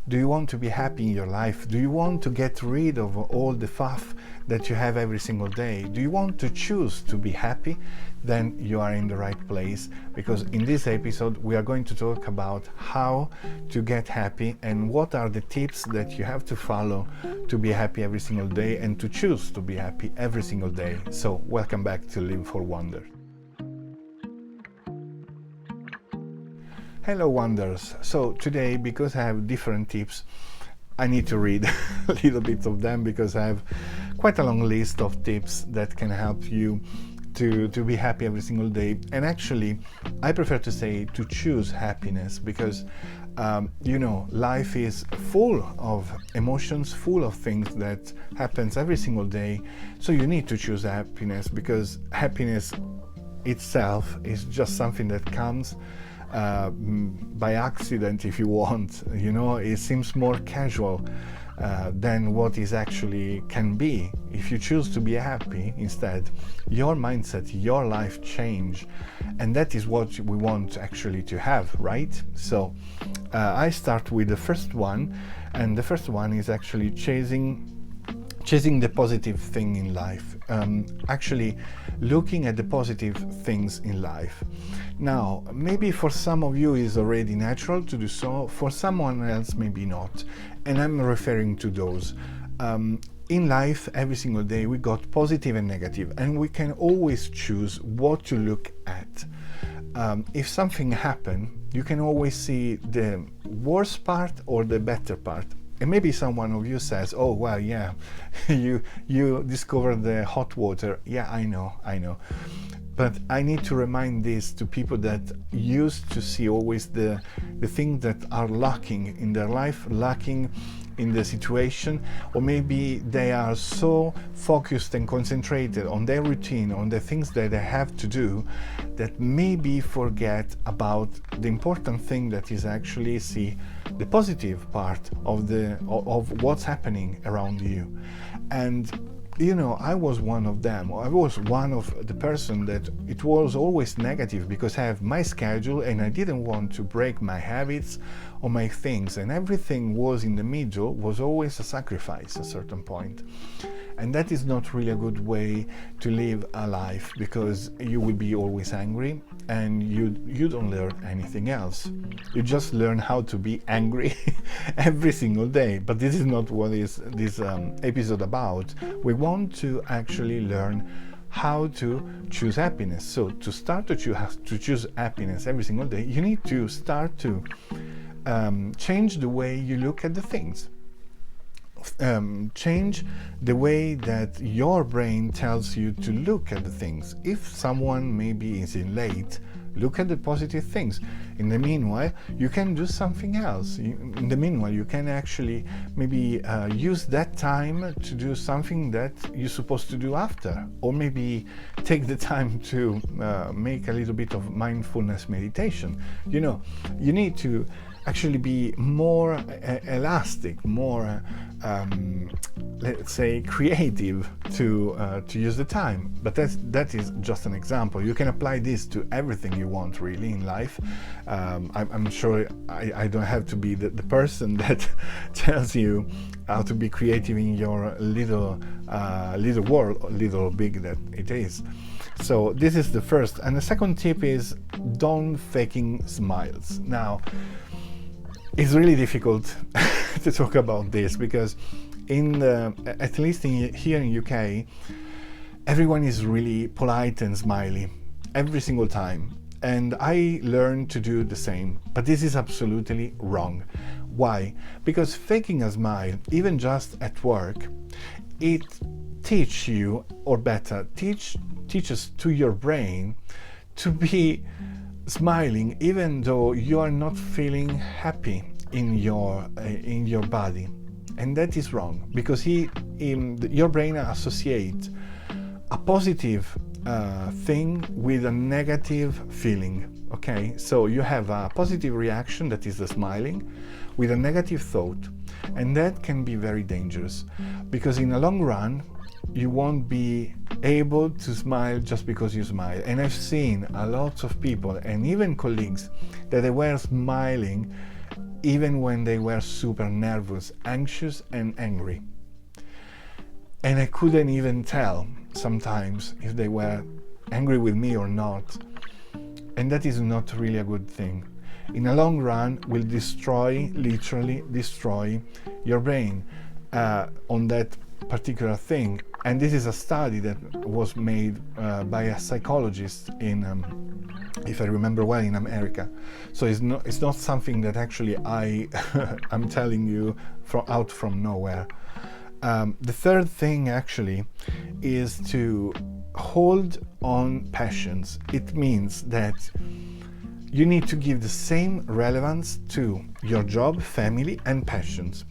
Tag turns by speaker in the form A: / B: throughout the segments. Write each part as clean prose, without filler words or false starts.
A: Do you want to be happy in your life? Do you want to get rid of all the faff that you have every single day? Do you want to choose to be happy? Then you are in the right place, because in this episode we are going to talk about how to get happy and what are the tips that you have to follow to be happy every single day and to choose to be happy every single day. So welcome back to Live for Wonder. Hello wonders. So today, because I have different tips, I need to read a little bit of them, because I have quite a long list of tips that can help you to be happy every single day. And actually, I prefer to say to choose happiness, because life is full of emotions, full of things that happens every single day. So you need to choose happiness, because happiness itself is just something that comes by accident, if you want. It seems more casual than what is actually can be. If you choose to be happy instead, your mindset, your life change, and that is what we want actually to have, right? So I start with the first one, and the first one is actually chasing the positive thing in life, actually looking at the positive things in life. Now, maybe for some of you is already natural to do so, for someone else maybe not, and I'm referring to those. In life, every single day we got positive and negative, and we can always choose what to look at. If something happened, you can always see the worst part or the better part. And maybe someone of you says, oh, well, yeah, you discovered the hot water. Yeah, I know. But I need to remind this to people that used to see always the things that are lacking in their life, lacking in the situation, or maybe they are so focused and concentrated on their routine, on the things that they have to do, that maybe forget about the important thing that is actually see the positive part of what's happening around you. And I was one of them. I was one of the person that it was always negative, because I have my schedule and I didn't want to break my habits or my things, and everything was in the middle, was always a sacrifice at a certain point. And that is not really a good way to live a life, because you will be always angry and you don't learn anything else. You just learn how to be angry every single day. But this is not what is this episode about. We want to actually learn how to choose happiness. So to start to choose happiness every single day, you need to start to change the way you look at the things. Change the way that your brain tells you to look at the things. If someone maybe is in late, look at the positive things. In the meanwhile, you can do something else. In the meanwhile, you can actually maybe use that time to do something that you're supposed to do after, or maybe take the time to make a little bit of mindfulness meditation. You need to actually be more elastic, more let's say creative to use the time. But that is just an example. You can apply this to everything you want really in life. I'm sure I don't have to be the person that tells you how to be creative in your little world, little big that it is. So this is the first. And the second tip is don't faking smiles. Now, it's really difficult to talk about this, because at least here in UK, everyone is really polite and smiley every single time. And I learned to do the same, but this is absolutely wrong. Why? Because faking a smile, even just at work, it teaches you, or better, teaches to your brain to be smiling even though you are not feeling happy in your body. And that is wrong, because your brain associates a positive thing with a negative feeling. Okay, so you have a positive reaction, that is the smiling, with a negative thought, and that can be very dangerous, because in the long run you won't be able to smile just because you smile. And I've seen a lot of people and even colleagues that they were smiling even when they were super nervous, anxious, and angry. And I couldn't even tell sometimes if they were angry with me or not. And that is not really a good thing. In the long run, will literally destroy your brain on that particular thing. And this is a study that was made by a psychologist in, if I remember well, in America. So it's not something that actually I'm telling you out from nowhere. The third thing actually is to hold on passions. It means that you need to give the same relevance to your job, family, and passions.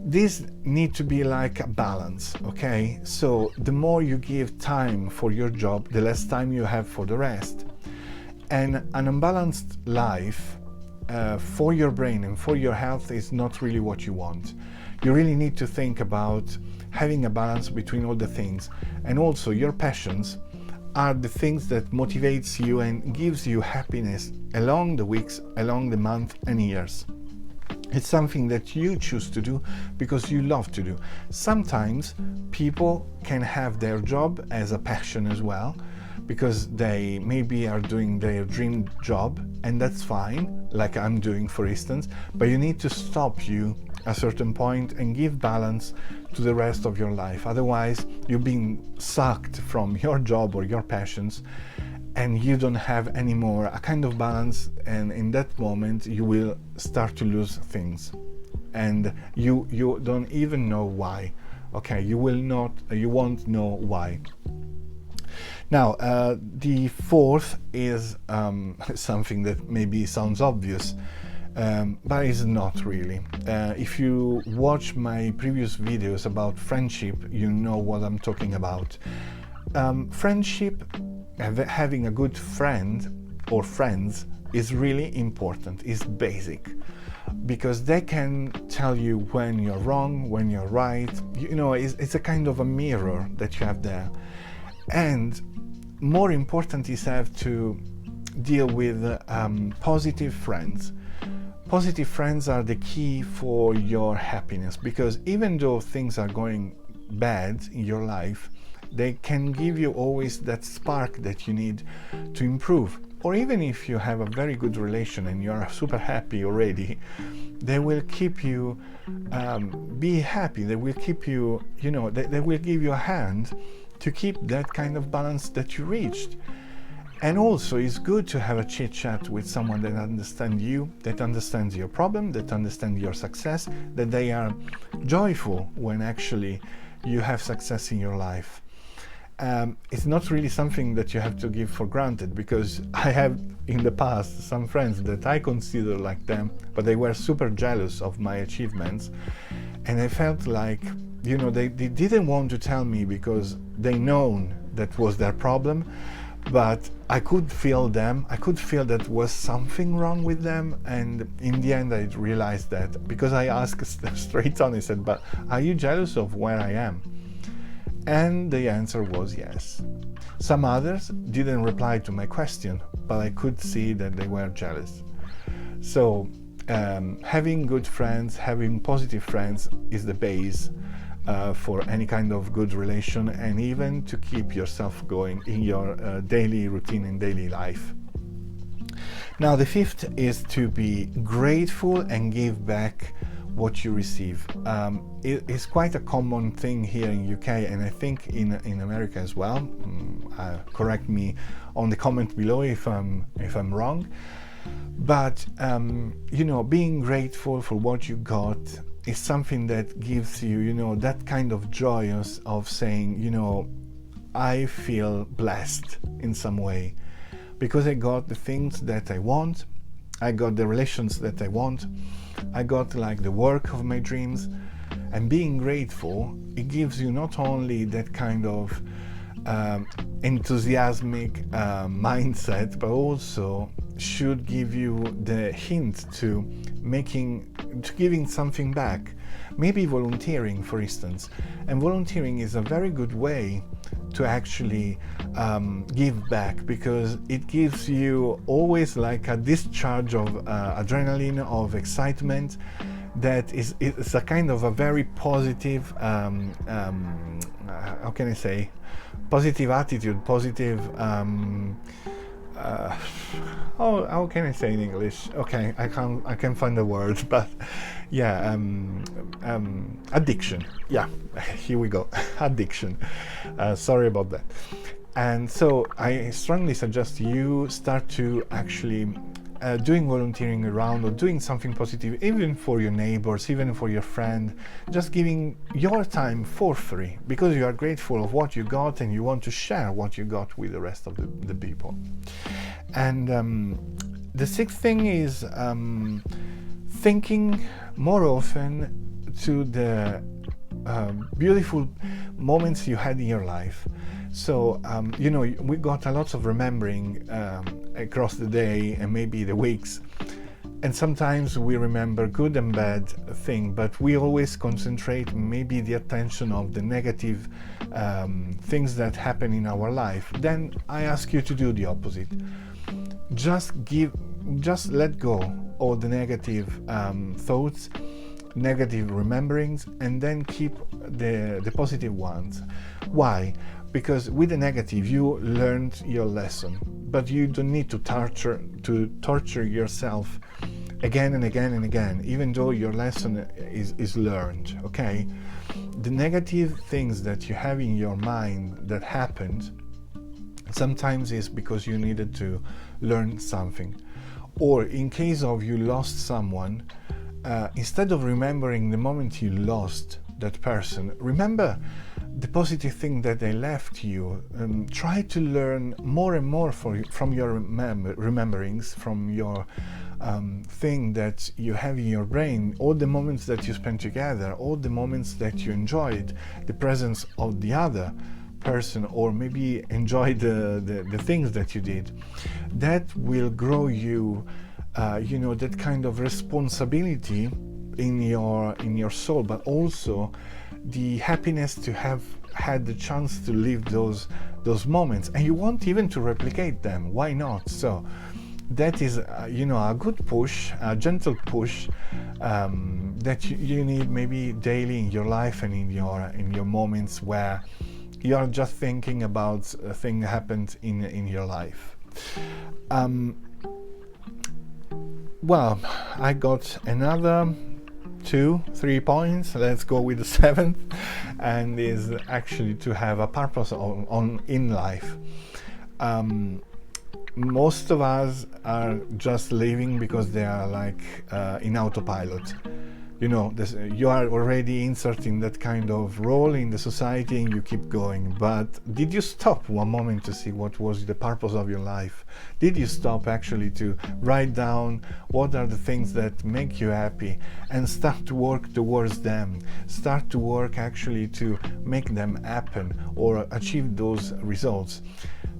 A: These need to be like a balance, okay? So the more you give time for your job, the less time you have for the rest. And an unbalanced life for your brain and for your health is not really what you want. You really need to think about having a balance between all the things. And also your passions are the things that motivates you and gives you happiness along the weeks, along the month and years. It's something that you choose to do because you love to do. Sometimes people can have their job as a passion as well, because they maybe are doing their dream job, and that's fine, like I'm doing, for instance, but you need to stop you a certain point and give balance to the rest of your life. Otherwise, you're being sucked from your job or your passions, and you don't have anymore a kind of balance, and in that moment you will start to lose things, and you don't even know why. Okay, you won't know why. Now, the fourth is something that maybe sounds obvious, but it's not really. If you watch my previous videos about friendship, you know what I'm talking about. Friendship, having a good friend or friends, is really important, is basic, because they can tell you when you're wrong, when you're right. You know, it's a kind of a mirror that you have there. And more important is have to deal with positive friends. Positive friends are the key for your happiness, because even though things are going bad in your life, they can give you always that spark that you need to improve. Or even if you have a very good relation and you're super happy already, they will keep you be happy. They will keep you, they will give you a hand to keep that kind of balance that you reached. And also, it's good to have a chit chat with someone that understands you, that understands your problem, that understands your success, that they are joyful when actually you have success in your life. It's not really something that you have to give for granted, because I have in the past some friends that I consider like them, but they were super jealous of my achievements, and I felt like, they didn't want to tell me because they know that was their problem, but I could feel them. I could feel that was something wrong with them, and in the end I realized that, because I asked straight on, I said, but are you jealous of where I am? And the answer was yes. Some others didn't reply to my question, but I could see that they were jealous. So having good friends, having positive friends is the base for any kind of good relation, and even to keep yourself going in your daily routine and daily life. Now, the fifth is to be grateful and give back what you receive. It is quite a common thing here in UK, and I think in America as well. Correct me on the comment below if I'm wrong. But being grateful for what you got is something that gives you, that kind of joy of saying, I feel blessed in some way, because I got the things that I want, I got the relations that I want, I got like the work of my dreams. And being grateful, it gives you not only that kind of enthusiastic mindset, but also should give you the hint to giving something back. Maybe volunteering, for instance. And volunteering is a very good way to actually give back, because it gives you always like a discharge of adrenaline, of excitement, that is, it's a kind of a very positive how can I say, positive attitude, positive oh, how can I say in English? Okay, I can't find the word, but yeah, addiction. Yeah, here we go, addiction. Sorry about that. And so I strongly suggest you start to actually doing volunteering around, or doing something positive, even for your neighbors, even for your friend, just giving your time for free, because you are grateful of what you got and you want to share what you got with the rest of the people. And the sixth thing is thinking more often to the beautiful moments you had in your life. So, you know, we got a lot of remembering across the day and maybe the weeks. And sometimes we remember good and bad things, but we always concentrate maybe the attention of the negative things that happen in our life. Then I ask you to do the opposite. Just let go all the negative thoughts, negative rememberings, and then keep the positive ones. Why? Because with the negative you learned your lesson, but you don't need to torture yourself again and again and again, even though your lesson is learned. Okay, the negative things that you have in your mind that happened sometimes is because you needed to learn something, or in case of you lost someone, instead of remembering the moment you lost that person, remember the positive thing that they left you. Try to learn more and more from your rememberings, from your thing that you have in your brain, all the moments that you spent together, all the moments that you enjoyed the presence of the other person, or maybe enjoy the things that you did. That will grow you, you know, that kind of responsibility in your soul, but also the happiness to have had the chance to live those moments, and you want even to replicate them. Why not? So that is you know, a good push, a gentle push that you need maybe daily in your life and in your moments where you are just thinking about a thing that happened in your life. Well, I got another 2-3 points. Let's go with the seventh, and is actually to have a purpose in life. Most of us are just living because they are like in autopilot. You know, you are already inserting that kind of role in the society and you keep going. But did you stop one moment to see what was the purpose of your life? Did you stop actually to write down what are the things that make you happy and start to work towards them? Start to work actually to make them happen or achieve those results.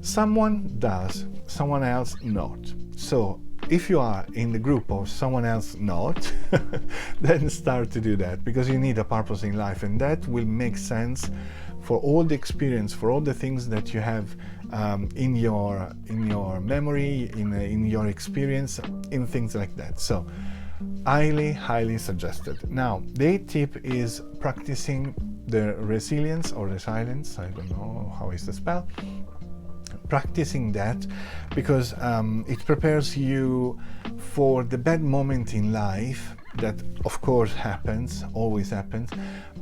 A: Someone does, someone else not. So if you are in the group of someone else not, then start to do that, because you need a purpose in life, and that will make sense for all the experience, for all the things that you have in your memory, in your experience, in things like that. So highly suggested. Now the eighth tip is practicing the resilience or resilience, I don't know how is the spell. Practicing that, because it prepares you for the bad moment in life that of course happens, always happens,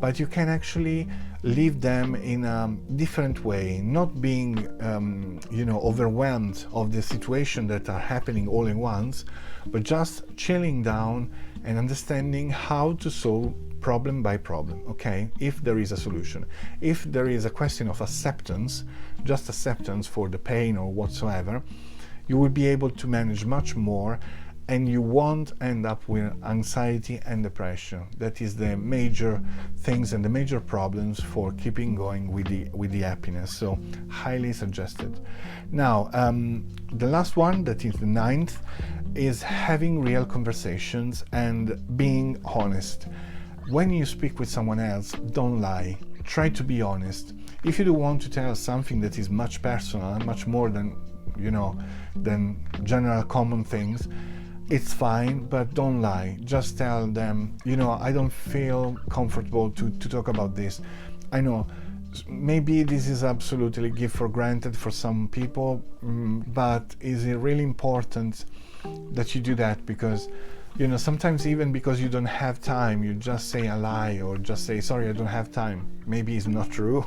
A: but you can actually live them in a different way, not being you know, overwhelmed of the situation that are happening all at once, but just chilling down and understanding how to solve problem by problem. Okay, if there is a solution, if there is a question of acceptance, just acceptance for the pain or whatsoever, you will be able to manage much more, and you won't end up with anxiety and depression. That is the major things and the major problems for keeping going with the happiness. So highly suggested. Now the last one, that is the ninth, is having real conversations and being honest. When you speak with someone else, don't lie. Try to be honest. If you do want to tell something that is much personal, much more than, you know, than general common things, it's fine, but don't lie. Just tell them, you know, I don't feel comfortable to talk about this. I know maybe this is absolutely give for granted for some people, but is it really important that you do that? Because, you know, sometimes even because you don't have time, you just say a lie or just say, sorry, I don't have time. Maybe it's not true.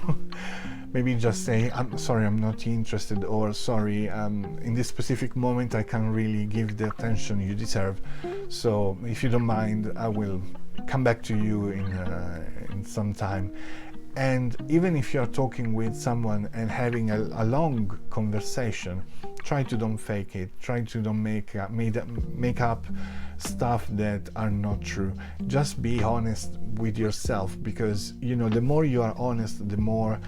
A: Maybe just say, I'm sorry, I'm not interested, or sorry, in this specific moment I can't really give the attention you deserve. So if you don't mind, I will come back to you in some time. And even if you're talking with someone and having a long conversation, try to don't fake it. Try to don't make up stuff that are not true. Just be honest with yourself, because, you know, the more you are honest, the more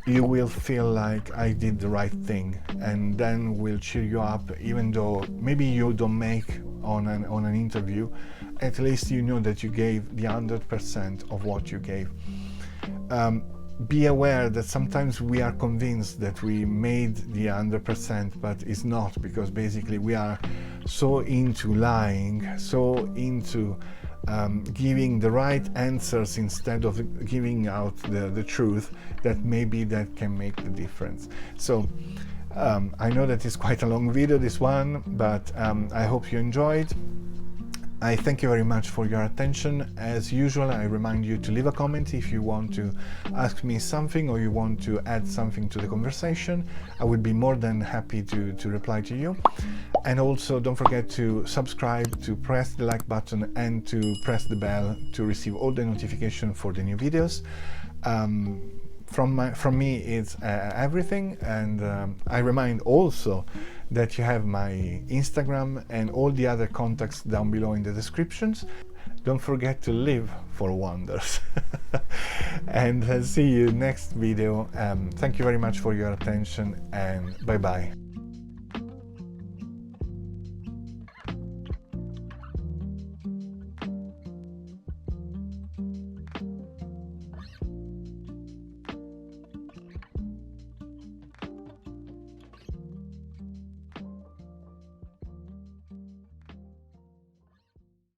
A: you will feel like I did the right thing, and then will cheer you up. Even though maybe you don't make on an interview, at least you know that you gave the 100% of what you gave. Be aware that sometimes we are convinced that we made the 100%, but it's not, because basically we are so into lying, so into giving the right answers instead of giving out the truth, that maybe that can make the difference. So I know that it's quite a long video, this one, but I hope you enjoyed. I thank you very much for your attention. As usual, I remind you to leave a comment if you want to ask me something or you want to add something to the conversation. I would be more than happy to reply to you. And also don't forget to subscribe, to press the like button, and to press the bell to receive all the notifications for the new videos. From me, it's everything. And I remind also that you have my Instagram and all the other contacts down below in the descriptions. Don't forget to live for wonders. And see you next video. Thank you very much for your attention, and bye bye.